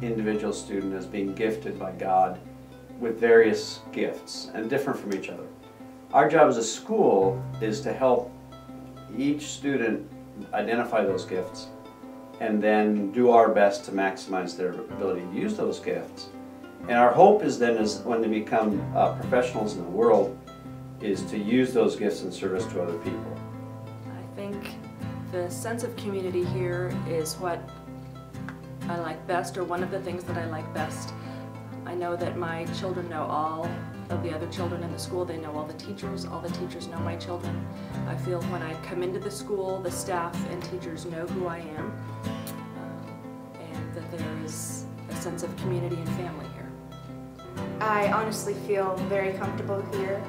individual student is being gifted by God with various gifts and different from each other. Our job as a school is to help each student identify those gifts and then do our best to maximize their ability to use those gifts. And our hope is then, is when they become professionals in the world, is to use those gifts in service to other people. I think the sense of community here is what I like best, or one of the things that I like best. I know that my children know all of the other children in the school. They know all the teachers know my children. I feel when I come into the school, the staff and teachers know who I am, and that there is a sense of community and family here. I honestly feel very comfortable here.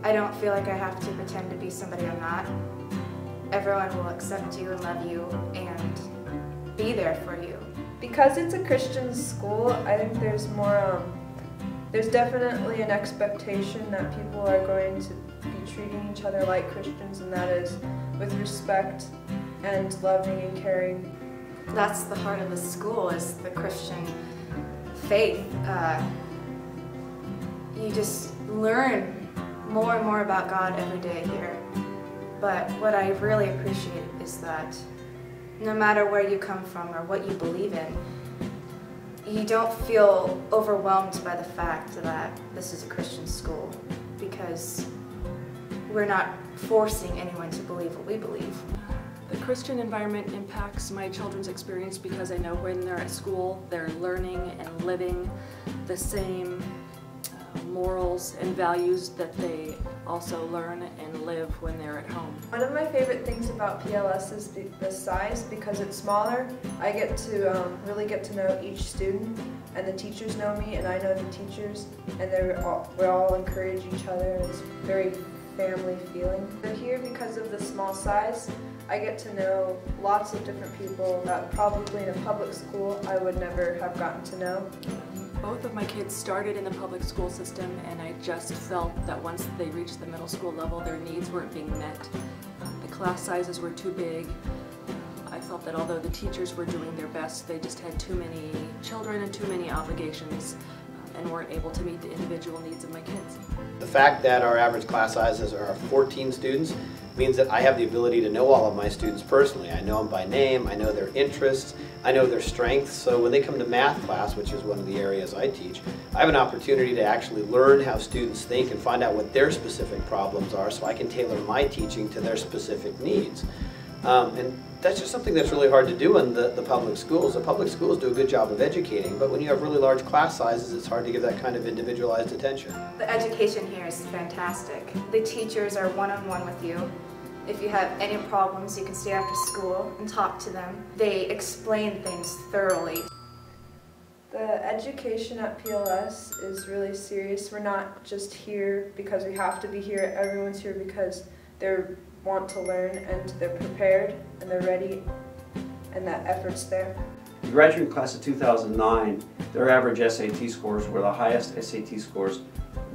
I don't feel like I have to pretend to be somebody I'm not. Everyone will accept you and love you and be there for you. Because it's a Christian school, I think there's more, there's definitely an expectation that people are going to be treating each other like Christians, and that is with respect and loving and caring. That's the heart of the school, is the Christian faith. You just learn more and more about God every day here. But what I really appreciate is that no matter where you come from or what you believe in, you don't feel overwhelmed by the fact that this is a Christian school, because we're not forcing anyone to believe what we believe. The Christian environment impacts my children's experience because I know when they're at school, they're learning and living the same morals and values that they also learn and live when they're at home. One of my favorite things about PLS is the size. Because it's smaller, I get to really get to know each student, and the teachers know me and I know the teachers, and we all encourage each other. It's very family feeling. But here, because of the small size, I get to know lots of different people that probably in a public school I would never have gotten to know. Both of my kids started in the public school system, and I just felt that once they reached the middle school level, their needs weren't being met. The class sizes were too big. I felt that although the teachers were doing their best, they just had too many children and too many obligations, and weren't able to meet the individual needs of my kids. The fact that our average class sizes are 14 students means that I have the ability to know all of my students personally. I know them by name, I know their interests, I know their strengths, so when they come to math class, which is one of the areas I teach, I have an opportunity to actually learn how students think and find out what their specific problems are, so I can tailor my teaching to their specific needs. And that's just something that's really hard to do in the public schools. The public schools do a good job of educating, but when you have really large class sizes, it's hard to give that kind of individualized attention. The education here is fantastic. The teachers are one-on-one with you. If you have any problems, you can stay after school and talk to them. They explain things thoroughly. The education at PLS is really serious. We're not just here because we have to be here. Everyone's here because they want to learn, and they're prepared and they're ready, and that effort's there. The graduating class of 2009, their average SAT scores were the highest SAT scores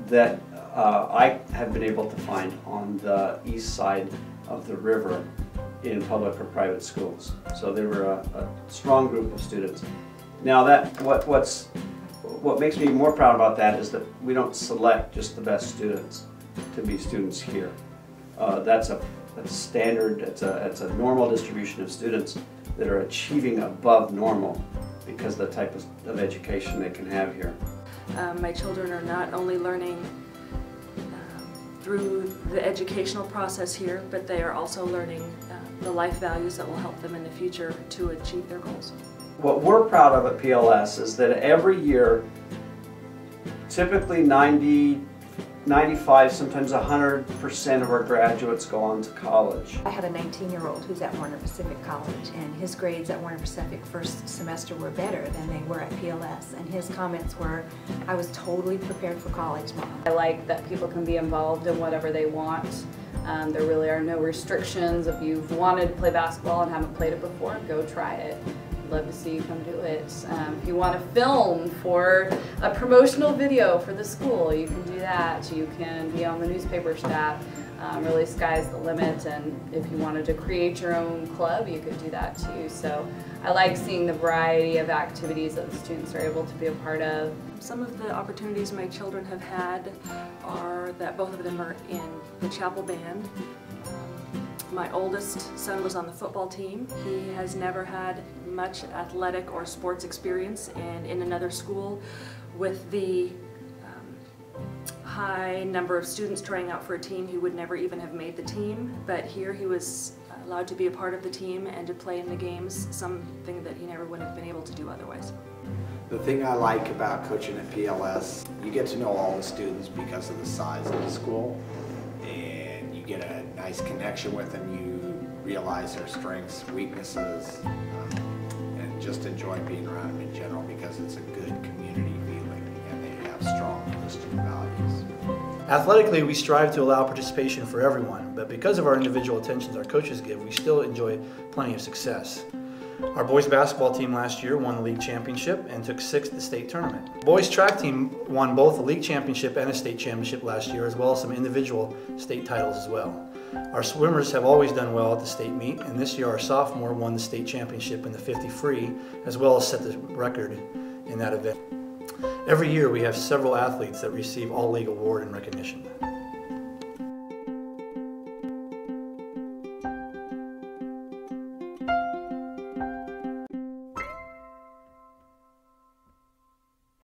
that I have been able to find on the east side of the river in public or private schools. So they were a strong group of students. Now what makes me more proud about that is that we don't select just the best students to be students here. That's a standard, it's a normal distribution of students that are achieving above normal because of the type of education they can have here. My children are not only learning through the educational process here, but they are also learning the life values that will help them in the future to achieve their goals. What we're proud of at PLS is that every year, typically 90, 95, sometimes 100% of our graduates go on to college. I have a 19-year-old who's at Warner Pacific College, and his grades at Warner Pacific first semester were better than they were at PLS, and his comments were, "I was totally prepared for college, Mom." I like that people can be involved in whatever they want. There really are no restrictions. If you've wanted to play basketball and haven't played it before, go try it. Love to see you come do it. If you want to film for a promotional video for the school, you can do that. You can be on the newspaper staff. Really, sky's the limit, and if you wanted to create your own club, you could do that too. So I like seeing the variety of activities that the students are able to be a part of. Some of the opportunities my children have had are that both of them are in the chapel band. My oldest son was on the football team. He has never had much athletic or sports experience, and in another school with the high number of students trying out for a team, he would never even have made the team, but here he was allowed to be a part of the team and to play in the games, something that he never would have been able to do otherwise. The thing I like about coaching at PLS, you get to know all the students because of the size of the school, and you get a nice connection with them. You realize their strengths, weaknesses, and just enjoy being around them in general because it's a good community feeling and they have strong Christian values. Athletically, we strive to allow participation for everyone, but because of our individual attentions our coaches give, we still enjoy plenty of success. Our boys basketball team last year won the league championship and took 6th at the state tournament. Boys track team won both the league championship and a state championship last year, as well as some individual state titles as well. Our swimmers have always done well at the state meet, and this year our sophomore won the state championship in the 50 free, as well as set the record in that event. Every year we have several athletes that receive all-league award and recognition.